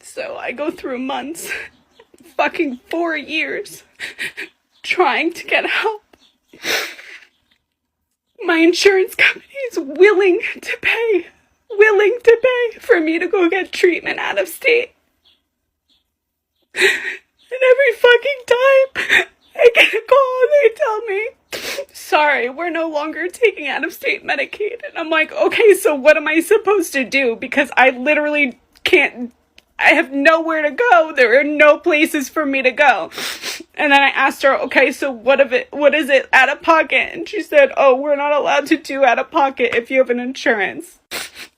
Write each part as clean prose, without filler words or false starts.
So I go through months, fucking 4 years, trying to get help. My insurance company is willing to pay for me to go get treatment out of state. And every fucking time I get a call and they tell me, sorry, we're no longer taking out of state Medicaid. And I'm like, okay, so what am I supposed to do? Because I literally can't, I have nowhere to go. There are no places for me to go. And then I asked her, okay, so what is it out of pocket? And she said, oh, we're not allowed to do out of pocket if you have an insurance.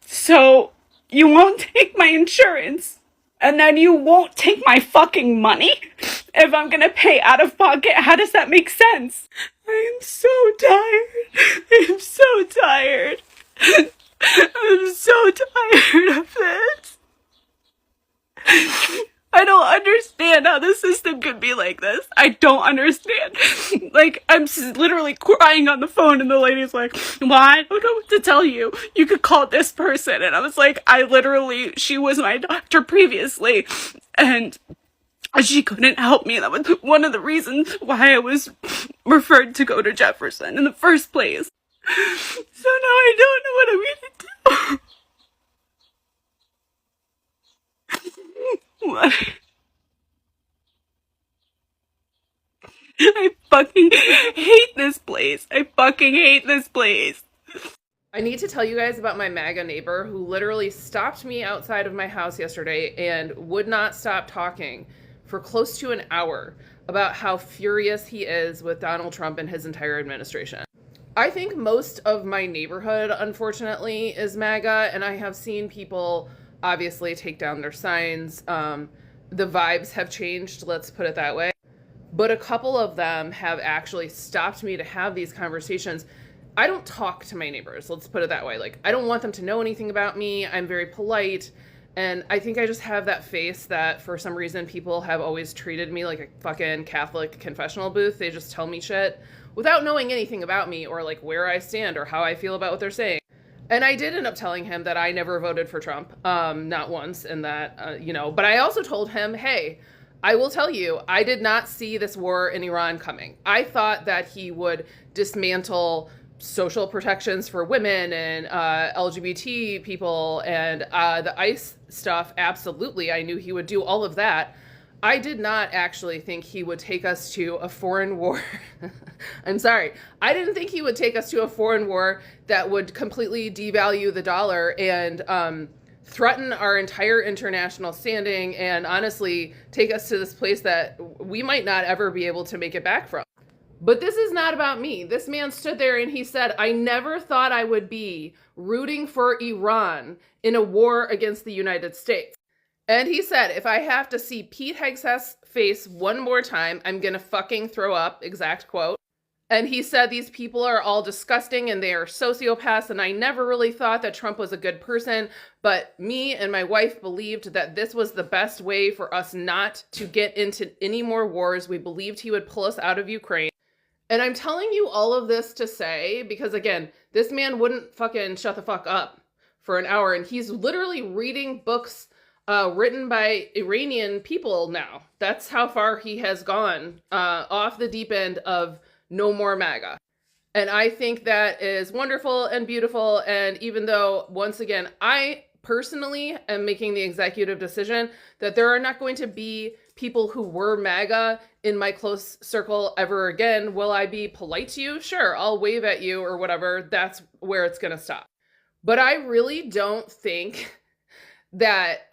So you won't take my insurance, and then you won't take my fucking money if I'm gonna pay out of pocket. How does that make sense? I am so tired. I am so tired. I'm so tired of this. I don't understand how the system could be like this. I don't understand. Like, I'm literally crying on the phone and the lady's like, well, I don't know what to tell you. You could call this person. And I was like, she was my doctor previously. And she couldn't help me. That was one of the reasons why I was referred to go to Jefferson in the first place. So now I don't know what I'm going to do. What? I fucking hate this place. I fucking hate this place. I need to tell you guys about my MAGA neighbor who literally stopped me outside of my house yesterday and would not stop talking for close to an hour about how furious he is with Donald Trump and his entire administration. I think most of my neighborhood, unfortunately, is MAGA, and I have seen people obviously take down their signs. The vibes have changed, let's put it that way. But a couple of them have actually stopped me to have these conversations. I don't talk to my neighbors, let's put it that way. Like, I don't want them to know anything about me. I'm very polite. And I think I just have that face that for some reason people have always treated me like a fucking Catholic confessional booth. They just tell me shit without knowing anything about me or like where I stand or how I feel about what they're saying. And I did end up telling him that I never voted for Trump, not once, and that, but I also told him, hey, I will tell you, I did not see this war in Iran coming. I thought that he would dismantle social protections for women and LGBT people and the ICE stuff. Absolutely. I knew he would do all of that. I did not actually think he would take us to a foreign war. I'm sorry. I didn't think he would take us to a foreign war that would completely devalue the dollar and threaten our entire international standing and honestly take us to this place that we might not ever be able to make it back from. But this is not about me. This man stood there and he said, I never thought I would be rooting for Iran in a war against the United States. And he said, if I have to see Pete Hegseth's face one more time, I'm gonna fucking throw up, exact quote. And he said these people are all disgusting and they are sociopaths, and I never really thought that Trump was a good person, but me and my wife believed that this was the best way for us not to get into any more wars. We believed he would pull us out of Ukraine. And I'm telling you all of this to say, because again, this man wouldn't fucking shut the fuck up for an hour, and he's literally reading books written by Iranian people now. That's how far he has gone off the deep end of no more MAGA. And I think that is wonderful and beautiful. And even though, once again, I personally am making the executive decision that there are not going to be people who were MAGA in my close circle ever again. Will I be polite to you? Sure, I'll wave at you or whatever. That's where it's going to stop. But I really don't think that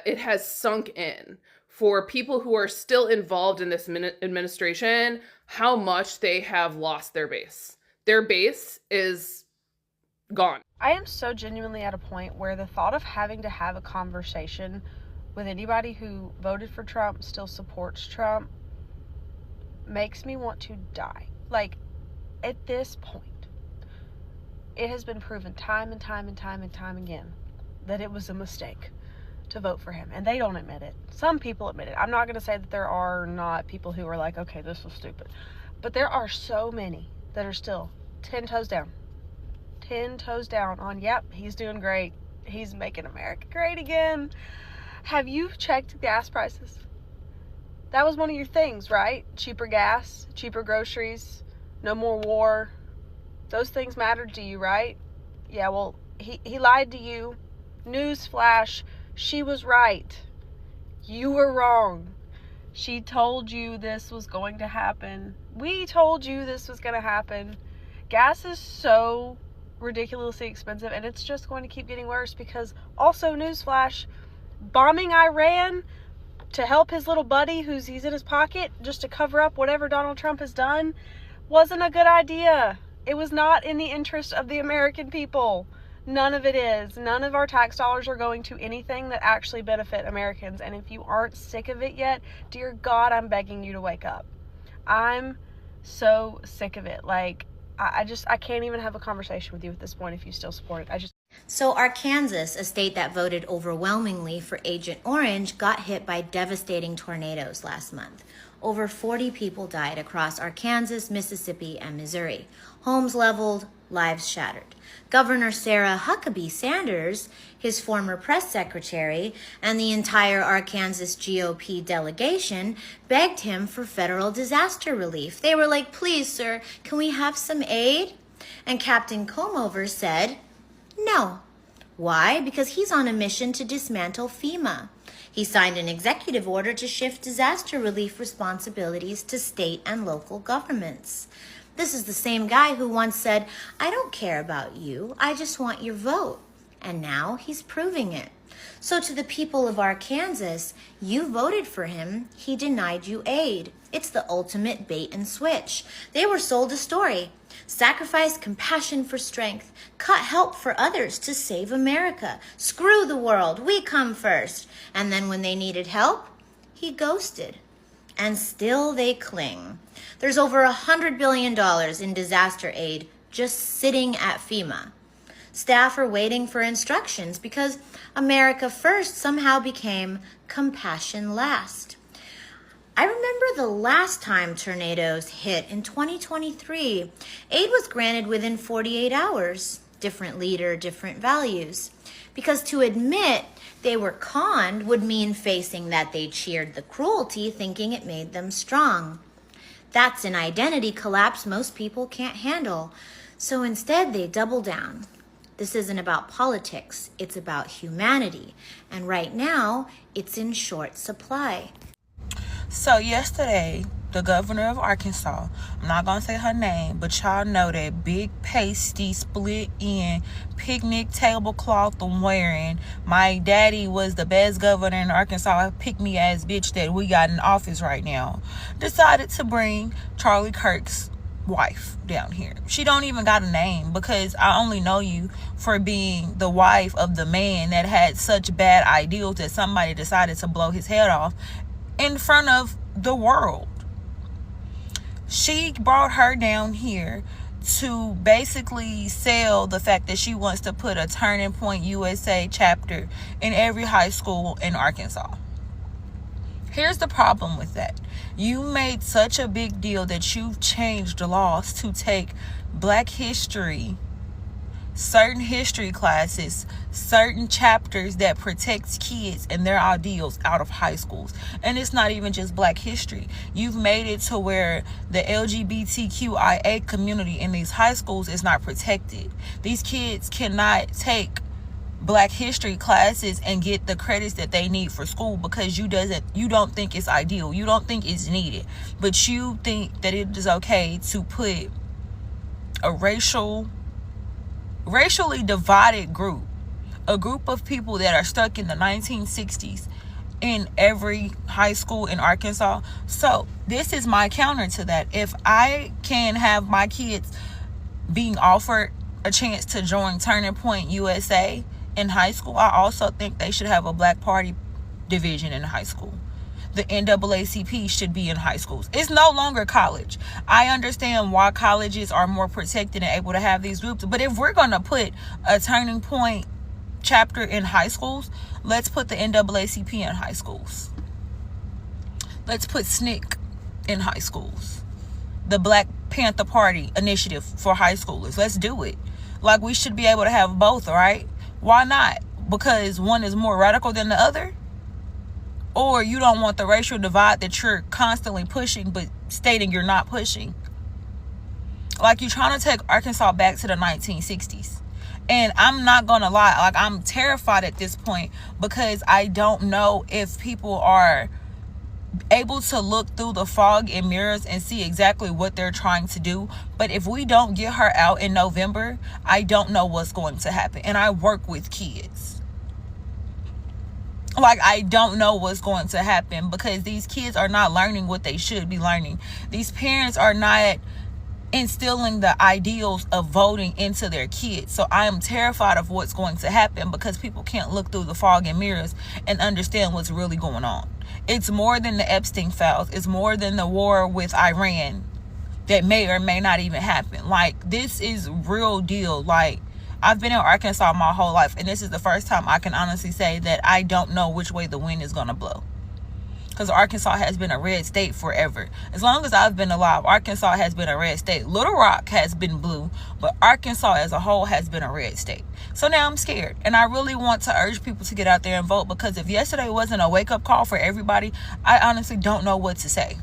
it has sunk in for people who are still involved in this administration how much they have lost their base. Their base is gone. I am so genuinely at a point where the thought of having to have a conversation with anybody who voted for Trump, still supports Trump, makes me want to die. Like, at this point, it has been proven time and time and time and time again that it was a mistake to vote for him. And they don't admit it. Some people admit it. I'm not going to say that there are not people who are like, okay, this was stupid. But there are so many that are still 10 toes down. 10 toes down on, yep, he's doing great. He's making America great again. Have you checked gas prices? That was one of your things, right? Cheaper gas, cheaper groceries, no more war. Those things mattered to you, right? Yeah, well, he lied to you. Newsflash, she was right. You were wrong. She told you this was going to happen. We told you this was going to happen. Gas is so ridiculously expensive, and it's just going to keep getting worse because, also, newsflash, bombing Iran to help his little buddy he's in his pocket just to cover up whatever Donald Trump has done wasn't a good idea. It was not in the interest of the American people. None of it is. None of our tax dollars are going to anything that actually benefit Americans. And if you aren't sick of it yet, dear God, I'm begging you to wake up. I'm so sick of it. Like, I can't even have a conversation with you at this point if you still support it. So Arkansas, a state that voted overwhelmingly for Agent Orange, got hit by devastating tornadoes last month. Over 40 people died across Arkansas, Mississippi, and Missouri. Homes leveled, lives shattered. Governor Sarah Huckabee Sanders, his former press secretary, and the entire Arkansas GOP delegation begged him for federal disaster relief. They were like, please, sir, can we have some aid? And Captain Comover said, no. Why? Because he's on a mission to dismantle FEMA. He signed an executive order to shift disaster relief responsibilities to state and local governments. This is the same guy who once said, I don't care about you, I just want your vote. And now he's proving it. So to the people of Arkansas, you voted for him, he denied you aid. It's the ultimate bait and switch. They were sold a story. Sacrifice compassion for strength. Cut help for others to save America. Screw the world. We come first. And then when they needed help, he ghosted. And still they cling. There's over $100 billion in disaster aid just sitting at FEMA. Staff are waiting for instructions because America first somehow became compassion last. I remember the last time tornadoes hit in 2023. Aid was granted within 48 hours. Different leader, different values. Because to admit they were conned would mean facing that they cheered the cruelty, thinking it made them strong. That's an identity collapse most people can't handle. So instead they double down. This isn't about politics, it's about humanity. And right now, it's in short supply. So yesterday, the governor of Arkansas, I'm not going to say her name, but y'all know that big pasty split in picnic tablecloth I'm wearing. My daddy was the best governor in Arkansas, pick me ass bitch that we got in office right now. Decided to bring Charlie Kirk's wife down here. She don't even got a name because I only know you for being the wife of the man that had such bad ideals that somebody decided to blow his head off in front of the world. She brought her down here to basically sell the fact that she wants to put a Turning Point USA chapter in every high school in Arkansas. Here's the problem with that. You made such a big deal that you've changed the laws to take Black history, certain history classes, certain chapters that protects kids and their ideals out of high schools. And it's not even just Black history. You've made it to where the LGBTQIA community in these high schools is not protected. These kids cannot take Black history classes and get the credits that they need for school because you don't think it's ideal. You don't think it's needed. But you think that it is okay to put a racially divided group, a group of people that are stuck in the 1960s in every high school in Arkansas. So this is my counter to that. If I can have my kids being offered a chance to join Turning Point USA in high school, I also think they should have a Black Party division in high school. The NAACP should be in high schools. It's no longer college. I understand why colleges are more protected and able to have these groups. But if we're going to put a Turning Point chapter in high schools, let's put the NAACP in high schools. Let's put SNCC in high schools. The Black Panther Party initiative for high schoolers. Let's do it. Like, we should be able to have both, right? Why not? Because one is more radical than the other? Or you don't want the racial divide that you're constantly pushing but stating you're not pushing. Like, you're trying to take Arkansas back to the 1960s. And I'm not gonna lie, like, I'm terrified at this point because I don't know if people are able to look through the fog and mirrors and see exactly what they're trying to do. But if we don't get her out in November, I don't know what's going to happen. And I work with kids. Like, I don't know what's going to happen because these kids are not learning what they should be learning. These parents are not instilling the ideals of voting into their kids. So I am terrified of what's going to happen because people can't look through the fog and mirrors and understand what's really going on. It's more than the Epstein files. It's more than the war with Iran that may or may not even happen. Like, this is real deal. Like, I've been in Arkansas my whole life, and this is the first time I can honestly say that I don't know which way the wind is going to blow. Because Arkansas has been a red state forever. As long as I've been alive, Arkansas has been a red state. Little Rock has been blue, but Arkansas as a whole has been a red state. So now I'm scared. And I really want to urge people to get out there and vote, because if yesterday wasn't a wake-up call for everybody, I honestly don't know what to say.